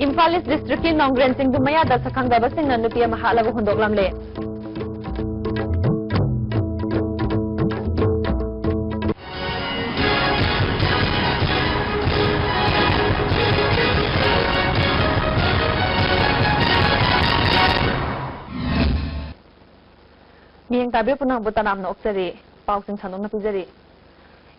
Imphal East District ki Nongren Singh Dumaya da sakhangdaba singna nupi ama halabu hundoklamle. Miyeng tabi punang butanam na oksari, pausing sanong na pizari.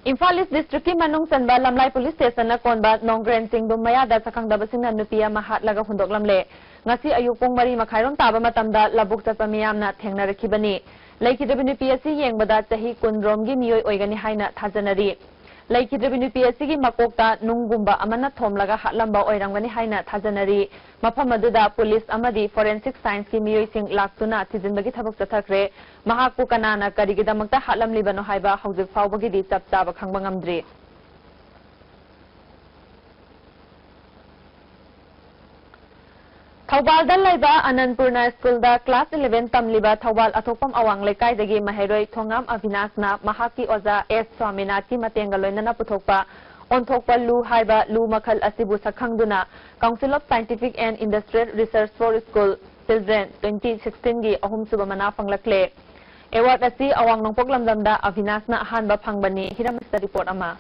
Imphal East District ki Manung Sanba Lamlai Police Station na konba Nongren Singh Dumaya da sakhangdaba singna nupi ama hatlaga hundoklamle. Ngasi ayupong mari makhairon taba matamda labuk satpa miyamna thengnarakhibani. Laikhidrabi nupi asi yengbada chahi kunromgi miyoi oigani haina thajanari. Laikhidrabi nupi asi gi makokta nunggumba amana thomlaga hatlamba oirangani haina thajanari. Mafam aduda police amadi forensic science ki miyoi sing laktuna thijinbagi thabak chathakre. Mahakpu kanana karigidamakta hatlamlibano haiba hauzik faubagi di chap chaba khangba ngamdri. Thawbal dal laiba Anandpurna School da class 11 tamliba Thawbal athokpam awang lekai dagi maheroi Thongam Avinasna mahaki oza S Swaminath ki matenga loinana puthokpa onthokpa lu haiba lu makhal asibu sakhangduna Council of Scientific and Industrial Research for School Children 2016 gi ahum suba mana panglakle award asi awang nongpok lamdamda Avinasna ahanba phangbani hiramista report ama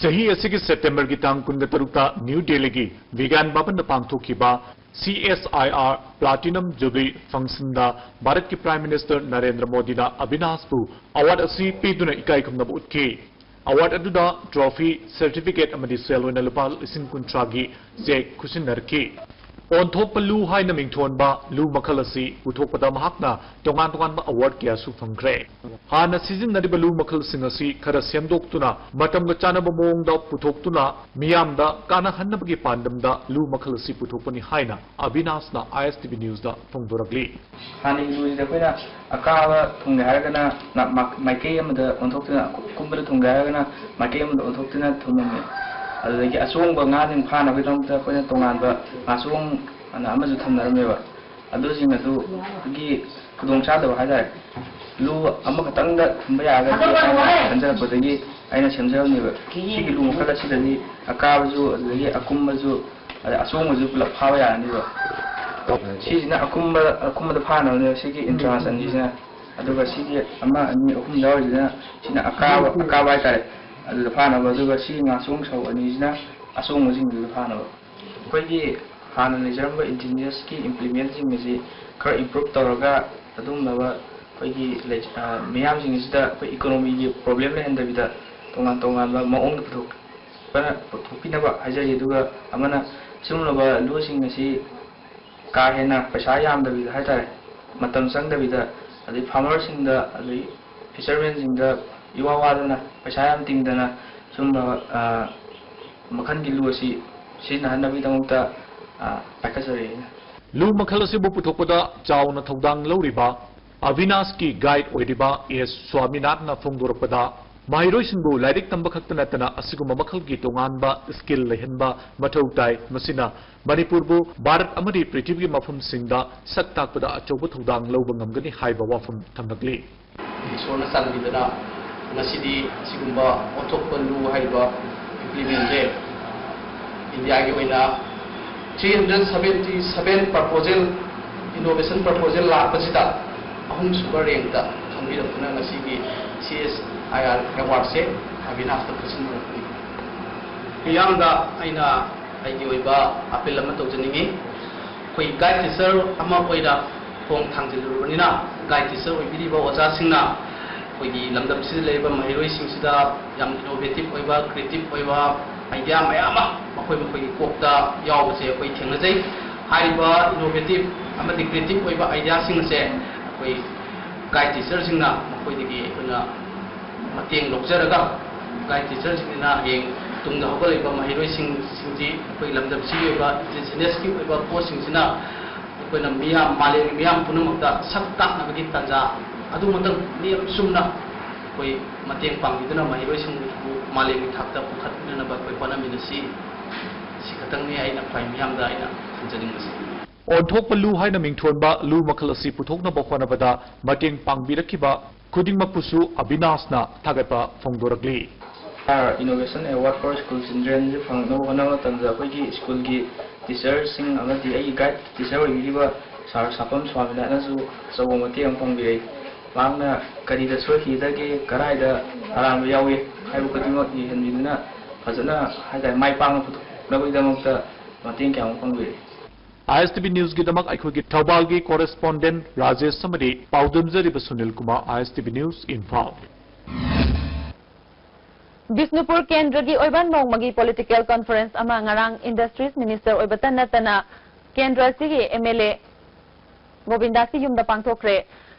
Sahi asigi September ki tang kunga tarukta New Delhi ki Vigan Bhavan da pangthokhiba CSIR Platinum Jubilee Function da Bharat ki Prime Minister Narendra Modi da Avinash bu award asi piduna ikai khumna utki award aduda trophy certificate amadi selwena lupa lising kuntragi je khusinarki onthokpa lu haina mingthonba lu makhal asi uthokpada mahakna tongan tongan ba award kya su phangre hana season nariba lu makhal sing asi khara semdoktuna matamga chanaba mongda puthoktuna miyamda kana hannabagi pandamda lu makhal asi puthokpani haina Avinashna ISTV News da phongdoragli hani lu da koina akaba thungga haragana maikei amada onthoktuna kumbada thungga haragana maikei amada onthoktuna thumame adagi asong ba ngading phana bidamta koina tonganba asong ana amaju thamnarameba adusing adu gi kudong chadaba haidai lu amakatangda thumba yaga anjara badagi aina semjarneba sigi lu makala sidani akabaju adagi akummaju asongaju pulap phawa yananiba sijina akumda phana ne sigi entrance anjina aduga sigi ama ani akum dawjina sina akaba tare adu phana baduga si ngasong sau anjina asong jing du phana koigi hana nizarba engineers ki implement jing ji kar improve tawraga adum nawa koigi miyam jing sida koi economy gi problem le henda bida tongan ba maong puthok bana puthopina ba hajai aduga amana sumlaba lu sing asi ka hena paisa yamdabi haitare matam sangdabida adi farmer singda adi fishermen singda yuwa wadana paisa yam tingdana sumba makhan gi lu asi sina hanabi damukta pakasare lu makhal asi bu puthokpada chawna thodang loriba Avinash ki guide oidiba S Swaminath na phongdorpada Mahiroi singbu lairik tamba khakta natana asiguma makhal gi tonganba skill lehenba mathau tai masina Manipur bu Bharat amadi Prithvi gi mafum singda sak takpada achobu thodang lawba ngamgani haiba wafum thamnakli sona sanbidana nasidi sigumba othokpa lu haiba implement je India gi oina 377 proposal innovation proposal la pasita ahum super rank da thambira puna nasigi CSIR award se Avinash ta khusin yamda aina aigi oiba apel ama tawjaningi koi guide teacher ama oida phong thangjilubanina guide teacher oibiriba oja singna koigi lamdam si leiba mahiroi singsida yam innovative oiba creative oiba idea mayama makoi kokta yawbase koi thengnajai haiba innovative amadi creative oiba idea singse koi guide teacher singna makoi digi kuna mateng lokjaraga guide teacher singna heng tungda hogalaiba mahiroi singji koi lamdam si oiba business ki oiba post singsina koina miyam maleng miyam punamakta sakta nabagi tanja adu matang niyam sumna koi mateng pangiduna mahiroi singbu maleng thakta pukhatna ba koi panaminasi sikatang ni aina phai miyam da aina khanjaning masi onthokpa lu haina mingthonba lu makhal asi puthokna ba khonabada mateng pangbirakiba khudingmakpusu Avinashna thagapa phongdoragli innovation award for school children ji phangno hona tamja koi gi school gi ꯇꯤꯆꯔꯁꯤꯡ ꯑꯃꯗꯤ ꯑꯩꯒꯤ guide teacher ꯑꯣꯏꯕꯤꯔꯤꯕ ꯁꯥꯔ ꯁꯥꯄꯝ ꯁ꯭ꯋꯥꯃꯤꯅꯥꯅꯁꯨ ꯑꯆꯧꯕ ꯃꯇꯦꯡ ꯄꯥꯡꯕꯤꯔꯛꯏ ꯃꯍꯥꯛꯅ ꯀꯔꯤꯗ ꯁꯣꯏꯈꯤꯒꯗꯒꯦ ꯀꯗꯥꯏꯗ ꯑꯔꯥꯟꯕ ꯌꯥꯎꯏ ꯍꯥꯏꯕ ꯈꯨꯗꯤꯡꯃꯛ ꯌꯦꯡꯍꯟꯕꯤꯗꯨꯅ ꯐꯖꯅ ꯍꯥꯏꯇꯥꯔꯦ ꯃꯥꯏ ꯄꯥꯛꯅ ꯄꯨꯊꯣꯛꯅꯕꯒꯤꯗꯃꯛꯇ ꯃꯇꯦꯡ ꯀꯌꯥꯃꯨꯛ ꯄꯥꯡꯕꯤꯔꯛꯏ ISTV News की दमक अखोगी थौबाल correspondent राजेश समरी पाउदमजरिब Sunil Kumar ISTV News Imphal Bishnupur केंद्र की ओइबन नोंगमगी पॉलिटिकल कॉन्फ्रेंस अमा ngarang इंडस्ट्रीज मिनिस्टर ओइबतन नतना केंद्र सिगी MLA गोविंदासी युमदा पांगथोखरे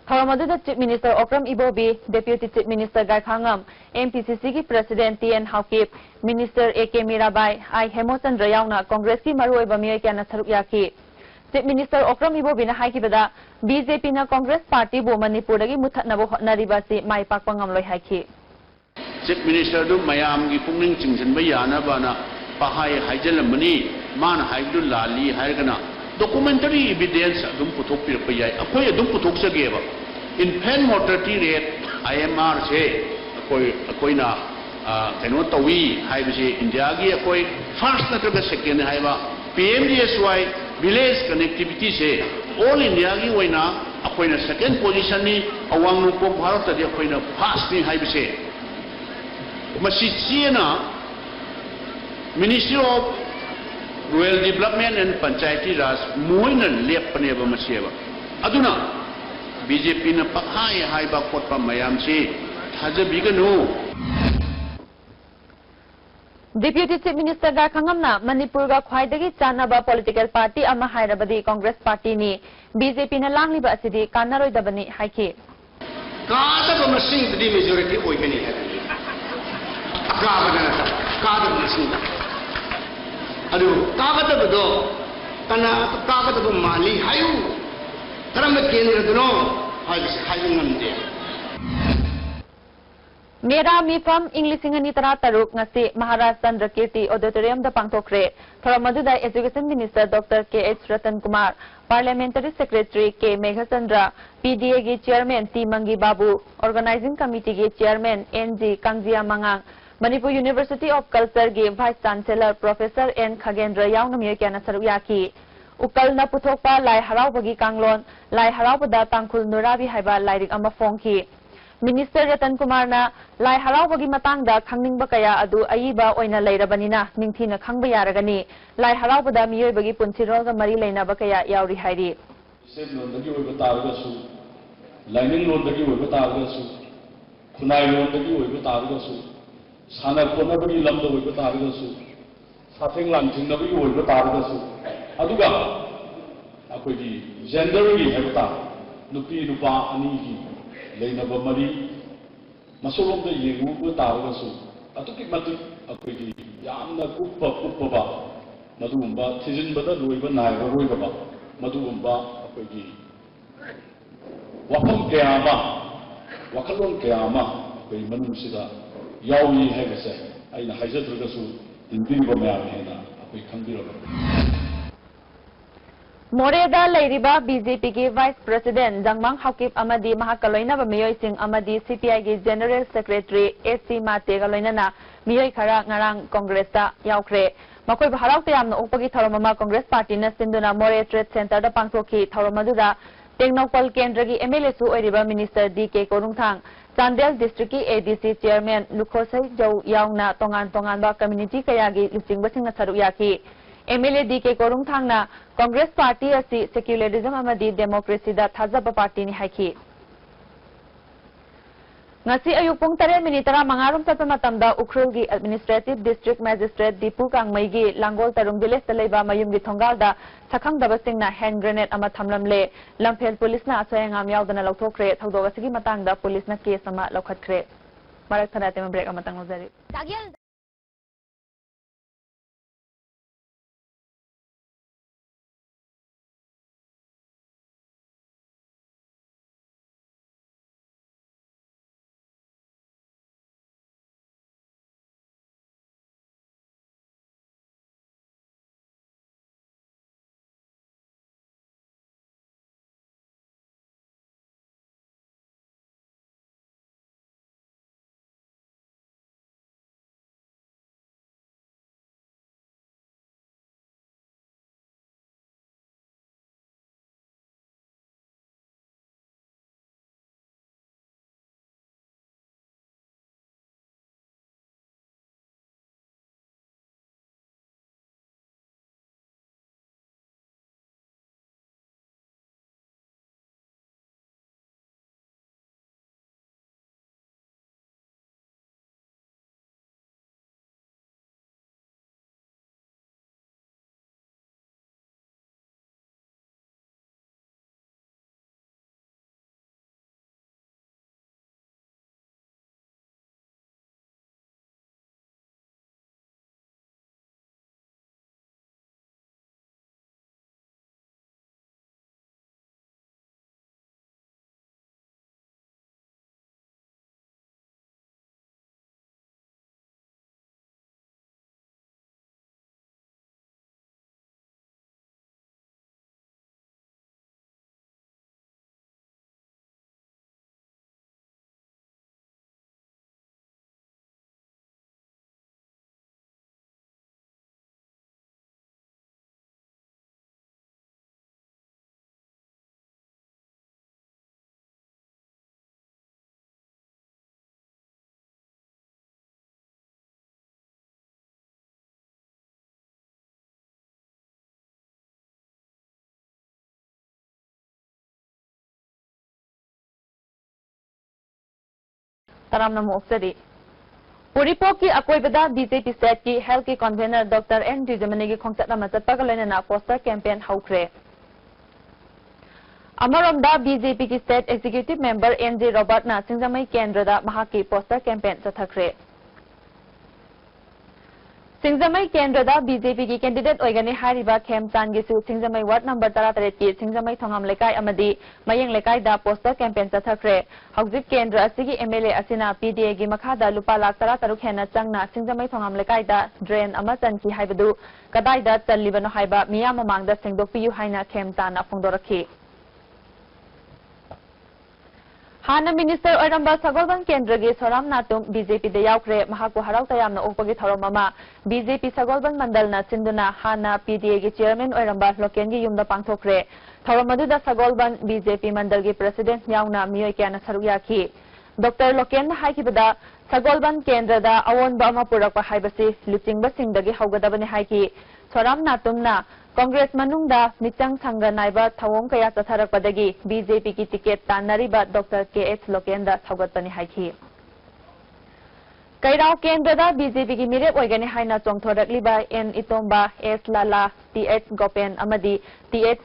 थौरमदुदा chief minister Okram Ibobi deputy chief minister Gaikhangam MPCC की president TN Haokip minister AK Mirabai I Hemochandra यावना कांग्रेस की मरुओइबा मियोय क्याना सरुक याखी चीफ मिनिस्टर ओक्रम इबोबीना हाइकिबदा BJP ना कांग्रेस पार्टी बो मणिपुरदगी मुथतनबो होटनारिबासी माय पाकपा ngamloi हाइखी चीफ मिनिस्टर दु मयाम की पुंगनिंग चिंगजनबा यानाबाना पहाय हाइजलमनी मान हाइदु लाली हायगना डॉक्यूमेंटरी एविडेंस अदुम पुथोकपिरप याय अखोय अदुम पुथोकसगेबा इन्फेंट मोर्टेलिटी रेट IMR से अखोयना कनो तवी हाइबसे इंडिया की अखोय फर्स्ट नत्रगा सेकेंड हाइबा PMGSY विलेज कनेक्टिविटी से ऑल इंडिया की वैना अखोयना सेकेंड पोजीशन नि अवांग नोंपोक भारत तदि अखोयना फर्स्ट नि हाइबसे मसी चीना ministry of rural development and Panchayati Raj मोइन लेपनेब मसेबा अदुना बीजेपी न पहाय हाइबा खोटपा मयाम से थाजबिगनु डिप्यूटी चीफ मिनिस्टर गायखांगमना मणिपुर का ख्वाइदगी चानबा पॉलिटिकल पार्टी अमा हायरबदी कांग्रेस पार्टी नि BJP न लांगलिबा असिदि कानरोइदबनी हाइखि कादब मसिंगदि मेजॉरिटी ओइगनी है काबदना कादब मसिंग अदु कागदबदो कना कागदब माली हायु करम केंद्रदनो हाइबसे हायु ngamde मेरा मीफम इंग्लिशिंगनी तरा तरुक ngasi महाराज चंद्र कीर्ति ऑडिटोरियम दा पांगथोखरे थरमदुदा education minister doctor KH Ratan Kumar parliamentary secretary K Meghachandra PDA की chairman T Mangi Babu organising committee की chairman NG Kangjia Mangang Manipur university of culture की vice chancellor professor N Khagendra यावनमिय क्याना सरुक याखी उकल न पुथोकपा लाई हरावबगी कांगलोन लाई हरावबदा तांखुल नुराबी हाइबा लाइरिक अमा फोंखी मिनिस्टर रतन कुमार ना लाई हरावबगी मतंगदा खंगनिंगबा कया अदु अयिबा ओइना लैरबनिना निंगथीना खंगबा यारगनी लाई हरावबदा मियोयबगी पुंसिरोलगा मरी लैनाबा कया यावरी हाइरी सेब लोंदगी ओइबा तारगसु लाइनिंग लोंदगी ओइबा तारगसु खुनाई लोंदगी ओइबा तारगसु साना कोनबगी लमदा ओइबा तारगसु साथेंग लांथिंगबगी ओइबा तारगसु अदुगा अखोगी जेंडरगी हेबता नुपी नुपा अनीगी लेनब मरी मसोलों के येंगु तारगसु अतुकी मतिक अखोगी यामना कुप्पबा मधुगुंबा थिजिनबदा लोइबा नायरोइबा मधुगुंबा अखोगी वफम कयामा वखलों कयामा अखोई मनुसिदा यावी हैबसे अइना हाइजद्रगसु इंदिरिबा मयाम हेना अखोई खंबिरबा मोरेदा लैरिबा BJP की वाइस प्रेसिडेंट जंगमांग हाउकिप अमदी महाकलोइनबा मियोइसिंग अमदी CPI की जनरल सेक्रेटरी SC मातेगा लोइनना मियोइ खरा ngarang कांग्रेस ता यावख्रे मखोइ भारत यामना ओपगी थरममा कांग्रेस पार्टी न सिंधुना मोरे ट्रेड सेंटर दा पांगथोखी थरमदुदा टेक्नोपल केंद्र की MLA सु ओइरिबा मिनिस्टर DK कोरुंगथांग चांदेल डिस्ट्रिक्ट की ADC चेयरमैन लुखोसै जौ यावना तोंगान तोंगानबा कम्युनिटी कयागी लुचिंगबसिंग सरुक याखी MLA DK कोरुंगथांगना कांग्रेस पार्टी असी सेक्युलरिज्म अमदी डेमोक्रेसी दा थाजबा पार्टी नि हाइखी ngasi ayuk pung 3:35 चतप मतमदा उख्रुल की एडमिनिस्ट्रेटिव डिस्ट्रिक्ट मैजिस्ट्रेट दीपू कांगमई की लांगोल तरुंग विलेज दा लेबा मयुम की थोंगालदा सखंगदबसिंगना हैंड ग्रेनेड अमा थमलमले लमफेल पुलिसना असोयंगाम यावदना लौथोखरे थौदोग असगी मतंगदा पुलिसना केस अमा लौखतखरे मरक थनाते में ब्रेक अमा तंगोजरी तरामना मोक्सरी उरीपोक की अकोइबदा बीजेपी सेट की हेल्थ की कन्वेनर डॉक्टर एन डिजमनी की खोंगचत मचतपग लेना पोस्टर कैंपेन हौख्रे अमरोमदा बीजेपी की state executive member N J Robert ना सिंगजमई केंद्रदा महाकी पोस्टर कैंपेन चथखरे सिंगजमई केंद्रदा बीजेपी की कैंडिडेट ओइगनी हारिबा खेमचान गिसु सिंगजमई वार्ड नंबर 13 की सिंगजमई थोंगम लेकाई अमदी मयंग लेकाई दा पोस्टर कैंपेन चथखरे हौजिक केंद्र असिगी एमएलए असिना पीडीए की मखादा लुपा लाख 13 हेना चंगना सिंगजमई थोंगम लेकाई दा ड्रेन अमा चनकी हाइबदु कदाइदा चल्लिबनो हाइबा मिया ममांगदा सिंगदोपियु हाइना खेमचाना फोंदोरखी हाना मिनिस्टर ओरंबा सगोलबन केंद्र के सोराम नातुम बीजेपी दे याउख्रे महाको हराउ तयामना ओपगी थौरम अमा बीजेपी सगोलबन मंडल ना सिंधुना हाना पीडीए के चेयरमैन ओरंबा लोकेन की युमदा पांगथोख्रे थौरम अदुदा सगोलबन बीजेपी मंडल के प्रेसिडेंट याउना मियोय क्याना सरुक याखी डॉक्टर लोकेन हाइकिबदा सगोलबन केंद्र दा अवोनबा अमा पुरकपा हाइबसी लुचिंगबा सिंगदगी हौगदबने हाइकी सोराम नातुमना कांग्रेस मनुंगदा मिचंग संग नाइबा थवोंग कया चथरकपदगी बीजेपी की टिकेट तानरिबा डॉक्टर के.एच. लोकेंदा थौगतपनि हाइखी कैराव केंद्रदा बीजेपी की मिरेप ओइगने हाइना चोंगथोरकलिबा एन इतोंबा एस लाला टी.एच. गोपेन अमदी टी.एच.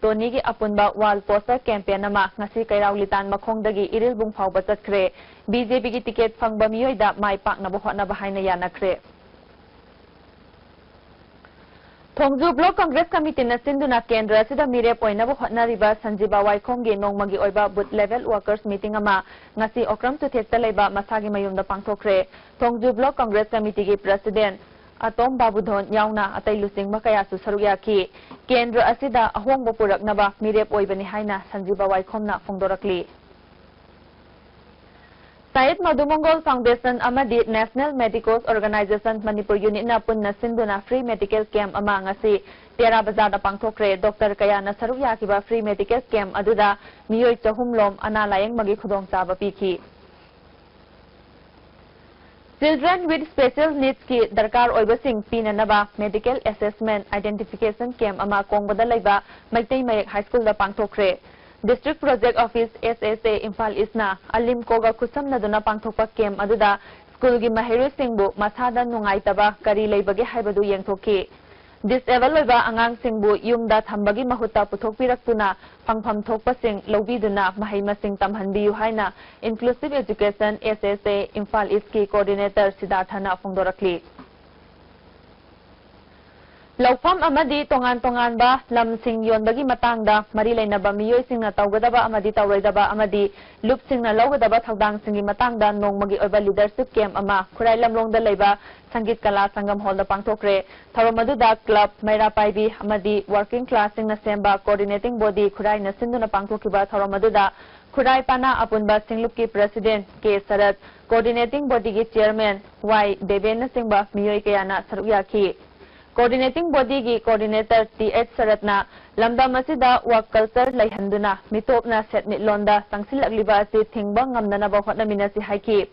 टोनीगी अपुनबा वाल पोस्टर कैंपेन अमा ngasi कैराव लितान मखोंगदगी इरिलबुंग फावबा चतखरे बीजेपी की टिकेट फंगबा मियोइदा माइ पाकनबा होटनबा हाइना यानखरे थोंगजू ब्लॉक कांग्रेस कमिटी न सिंधुना केंद्र असिदा मिरेप ओइनब होटनरिबा संजीबा वाइखोंगी नोंगमगी ओइबा बुथ लेवल वर्कर्स मीटिंग अमा ngasi ओक्रम तुथेक्ता लेबा मसागी मयुमदा पांगथोखरे थोंगजू ब्लॉक कांग्रेस कमिटी की प्रेसिडेंट अतोम बाबूधोन याउना अतै लुसिंगबा कयासु सरुयाखी केंद्र असिदा अहोंगबा पुरकनबा मिरेप ओइबनि हाइना संजीबा वाइखोमना फोंदोरकली Syed Madhumongol Foundation amadi National Medicals Organization Manipur Unit na punna sinduna free medical camp ama ngasi Tera Bazar da pangthokre Dr. Kayana saruk yakiba free medical camp aduda miyoi chahumlom ana layeng magi khudong chaba pikhi Children with special needs ki darkar oiba sing pinanaba medical assessment identification camp ama kongbada laiba Maitei Mayek High School da pangthokre District Project Office SSA Imphal Isna Alim Koga Kusam Naduna Pangthokpa Kem Aduda School gi Mahiru Singbu Masada Nungaitaba Kari Leibagi Haibadu Yengthoki Disable Loiba Angang Singbu Yumda Thambagi Mahuta Puthokpiraktuna Pangpham Thokpa Sing Lobiduna Mahima Sing Tamhanbiyu Haina Inclusive Education SSA Imphal East ki Coordinator Siddharthana Phongdorakli Laufam amadi tongan ba lam sing yonbagi matangda mari lainaba miyoi singna tawgadaba amadi tawraidaba amadi lup singna lawgadaba thawdang singi matangda nongmagi oiba leadership camp ama khurai lamlongda leiba sangit kala sangam hall da pangthokre tharomaduda club maira paibi amadi working class singna semba coordinating body khurai na sinduna pangthokiba tharomaduda khurai pana apunba singlup ki president K Sarat coordinating body ki chairman Y Deben singba miyoi kayana saruyaki Coordinating Body ki Coordinator T.H. Saratna Lambda Masida Work Culture Laihanduna Mitopna Setmit Londa Tangsilagliba Asi Thingba Ngamnanaba Hotnamina Si Haiki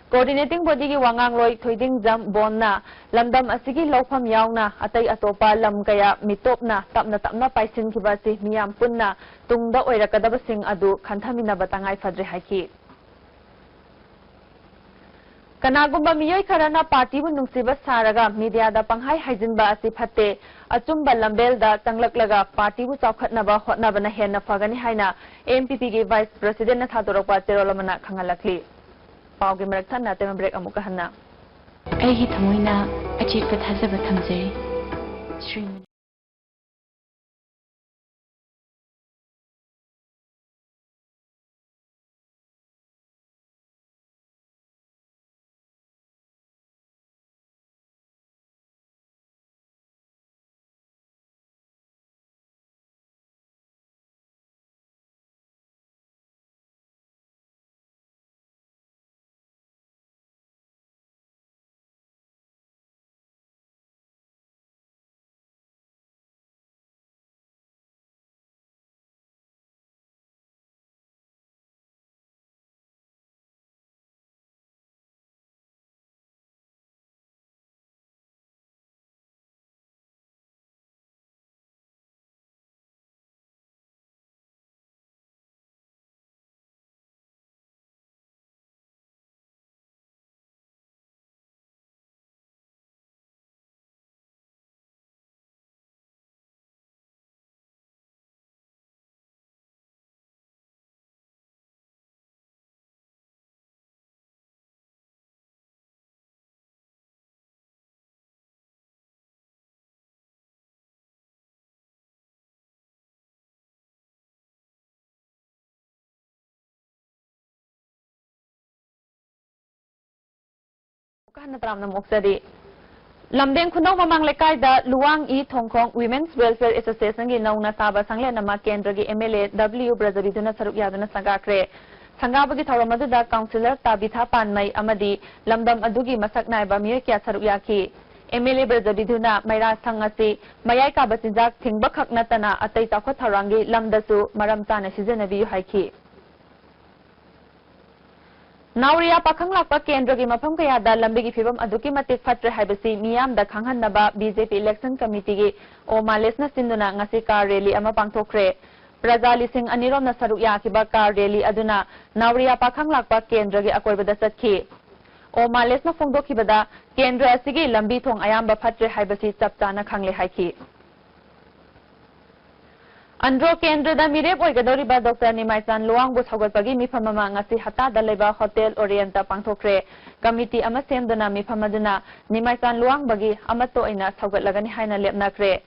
Coordinating Body ki Wangang Loi Thoiding Jam Bonna Lamdam Asigi Lawpham Yauna Atay Atopa Lam Kaya Mitopna Tapna Paisin Kiba Si Miyam Punna Tungda Oirakadaba Sing Adu Kanthamina Batangai Fadri Haiki Kanagumba miyoi karana party bu nungsiba saraga media da panghai haijinba asi phatte achumba lambel da changlaklaga party bu chaukhatnaba hotnaba na henna phagani haina MPP ge vice president na thadorakpa cherolamana khangalakli pawge marakthana na tema break amuka hanna ai hi thamoina achikpa thajaba thamjari Shri hana tram nam oksari lamdeng khunau mamang lekai da luang I thongkhong Women's Welfare Association gi nauna saba sangle nama kendra gi MLA W Brajabiduna saruk yaduna sangakre sangabagi thoram adu da councillor Tabitha Panmai amadi lamdam adugi masak naiba miyo kya saruk yaki MLA Brajabiduna maira sangasi mayai ka basinjak thingba khak natana atai takho tharangi lamdasu maram chana sijanabi haiki Nauria pakhang lakpa kendra gi mafam kaya da lambi gi phibam aduki matik fatre haibasi miyam da khanghan naba BJP election committee gi o malesna sinduna ngasi car rally ama pangthokre Prajali Singh anirom na saruk yakiba car rally aduna Nauria pakhang lakpa kendra gi akoibada satki o malesna phongdoki bada kendra asigi lambi thong ayamba fatre haibasi chapchana khangle haiki Andro Kendra da mirep oigadori ba Dr. Nimaisan Luang bu thawgatpagi mifamama ngasi hata da leba Hotel Orienta pangthokre committee ama semduna mifamaduna Nimaisan Luang bagi amato aina thawgatlagani haina lepnakre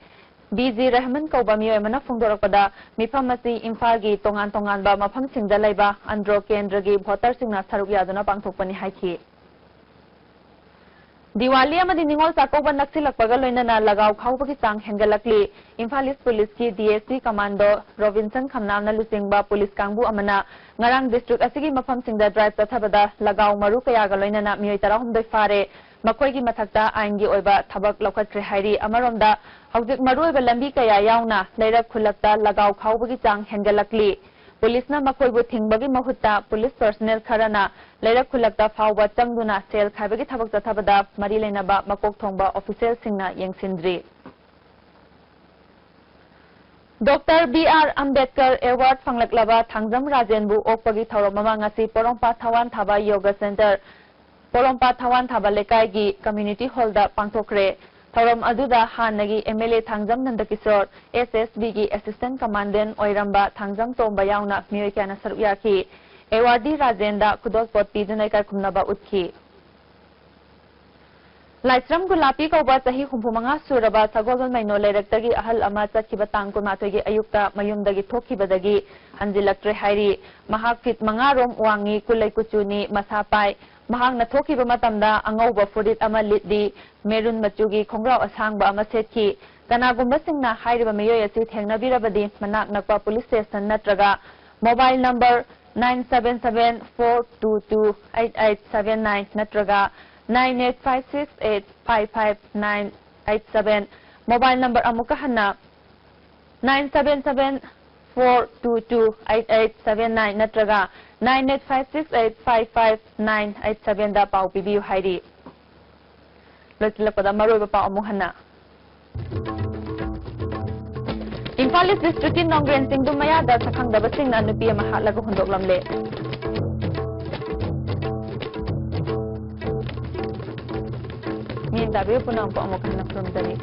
BG Rahman kauba miyo mana phongdorakpada mifamasi Imphal gi tongan tongan ba mafam singda leba Andro Kendra gi voter singna saruk yaduna pangthokpani haiki Diwali amadi ningol sakoba naksilakpaga loinana lagaw khawbagi chang hengalakli Imphal East Police ki DSC Commando Robinson Khamnamna lusingba police kangbu amana ngarang district asigi mafam singda drive tathabada lagaw maru kaya ga loinana miyoi tarahumdoi fare makoi gi mathakta aingi oiba thabak lokhatre hairi amaromda hawjik maru oiba lambi kaya yauna leirak khulakta lagaw khawbagi chang hengalakli Police na makoibu thingbagi mahutta police personnel kharana leirak khulakta fawba changduna sel khaibagi thabak tathabada mari leinaba makok thongba official singna yengsindri Dr. B.R. Ambedkar Award phanglakaba Thangjam Rajenbu okpagi thawramama ngasi Porompa Thawan Thaba Yoga Center Porompa Thawan Thaba lekai gi community hall da pangthokre Thoram aduda hanagi MLA Thangjam Nandakishore SSB gi assistant commandant oiramba Thangjam Tomba yauna miyoi kyana saruk yaki Awadi Rajenda kudolpot pidunai kai khumnaba utki Laisram Gulapi kauba chahi humpumanga suraba sagolgal maino leirektagi ahal ama chakhiba tang kunmathoi ayukta mayumdagi thokhibadagi hanjilaktre hairi mahak fit manga rom wangi kulai kuchuni masapai mahak na thokiba matamda angauba furit ama liddi merun machugi khongrau asangba ama sethi kanagumba singna hairiba meyoi asi thengnabirabadi manak nakpa police station natraga mobile number 9774228879 natraga 9856855987 mobile number amuka hanna 9774228879 natraga 9856855987 da pau pibiu hairi lotilakpada maroiba pau amu hanna Imphal East District in Nongren Singh Dumaya da sakhangdaba singna nupi ama hatlaga hundoklamle Min dabe punang po amu kana from dari